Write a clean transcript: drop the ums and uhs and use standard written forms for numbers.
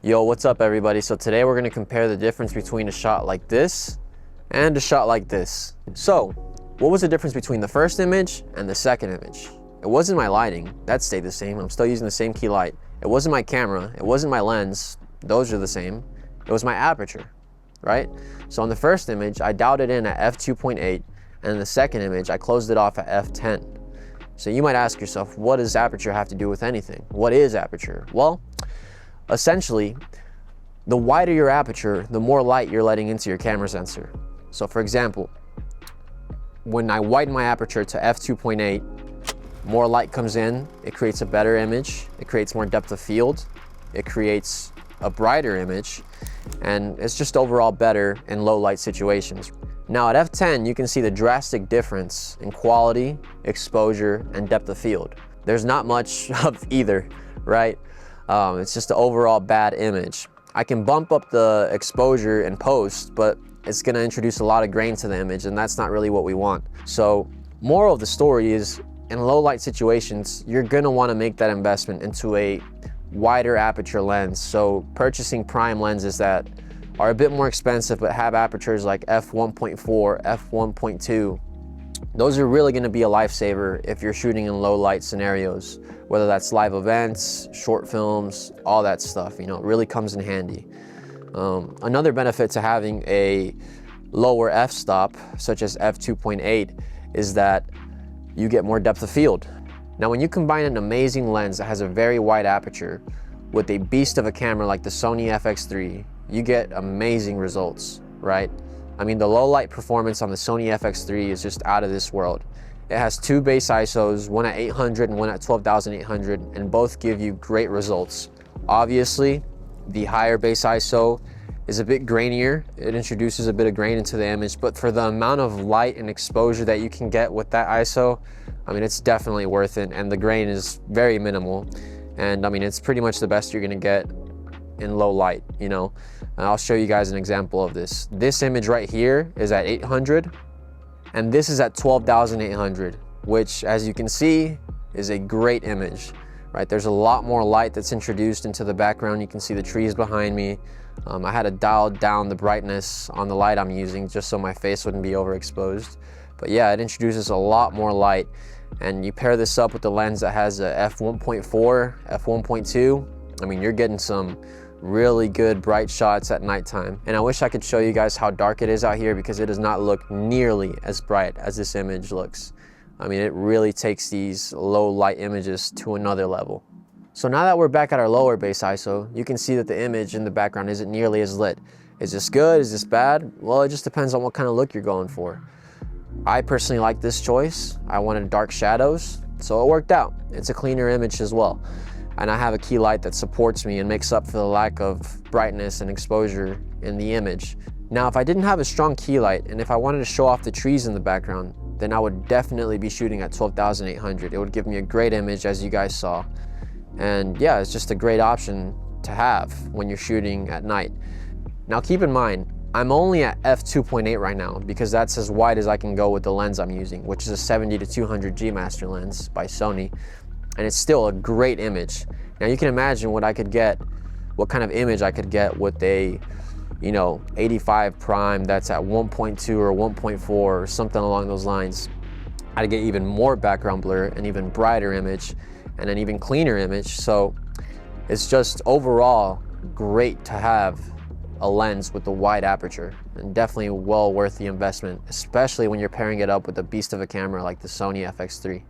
Yo, what's up everybody? So today we're gonna compare the difference between a shot like this and a shot like this. So, what was the difference between the first image and the second image? It wasn't my lighting, that stayed the same. I'm still using the same key light. It wasn't my camera, it wasn't my lens, those are the same. It was my aperture, right? So on the first image, I dialed it in at f2.8, and in the second image, I closed it off at f10. So you might ask yourself, what does aperture have to do with anything? What is aperture? Well, essentially, the wider your aperture, the more light you're letting into your camera sensor. So for example, when I widen my aperture to f2.8, more light comes in, it creates a better image, it creates more depth of field, it creates a brighter image, and it's just overall better in low light situations. Now at f10, you can see the drastic difference in quality, exposure, and depth of field. There's not much of either, right? It's just an overall bad image. I can bump up the exposure in post, but it's gonna introduce a lot of grain to the image, and that's not really what we want. So, moral of the story is, in low light situations, you're gonna wanna make that investment into a wider aperture lens. So purchasing prime lenses that are a bit more expensive but have apertures like f1.4, f1.2, those are really gonna be a lifesaver if you're shooting in low light scenarios, whether that's live events, short films, all that stuff, you know, it really comes in handy. Another benefit to having a lower f-stop, such as f2.8, is that you get more depth of field. Now, when you combine an amazing lens that has a very wide aperture with a beast of a camera like the Sony FX3, you get amazing results, right? I mean, the low light performance on the Sony FX3 is just out of this world. It has two base ISOs, one at 800 and one at 12,800, and both give you great results. Obviously, the higher base ISO is a bit grainier. It introduces a bit of grain into the image, but for the amount of light and exposure that you can get with that ISO, I mean, it's definitely worth it, and the grain is very minimal. And I mean, it's pretty much the best you're gonna get in low light, you know? And I'll show you guys an example of this. This image right here is at 800, and this is at 12,800, which, as you can see, is a great image, right? There's a lot more light that's introduced into the background. You can see the trees behind me. I had to dial down the brightness on the light I'm using just so my face wouldn't be overexposed. But yeah, it introduces a lot more light. And you pair this up with the lens that has a f1.4, f1.2, I mean, you're getting some really good bright shots at nighttime. And I wish I could show you guys how dark it is out here, because it does not look nearly as bright as this image looks. I mean, it really takes these low light images to another level. So now that we're back at our lower base ISO, you can see that the image in the background isn't nearly as lit. Is this good? Is this bad? Well, it just depends on what kind of look you're going for. I personally like this choice. I wanted dark shadows, so it worked out. It's a cleaner image as well. And I have a key light that supports me and makes up for the lack of brightness and exposure in the image. Now, if I didn't have a strong key light, and if I wanted to show off the trees in the background, then I would definitely be shooting at 12,800. It would give me a great image, as you guys saw. And yeah, it's just a great option to have when you're shooting at night. Now keep in mind, I'm only at f2.8 right now, because that's as wide as I can go with the lens I'm using, which is a 70-200 G Master lens by Sony. And it's still a great image. Now you can imagine what kind of image I could get with a, you know, 85 prime that's at 1.2 or 1.4 or something along those lines. I'd get even more background blur, an even brighter image, and an even cleaner image. So it's just overall great to have a lens with a wide aperture, and definitely well worth the investment, especially when you're pairing it up with a beast of a camera like the Sony FX3.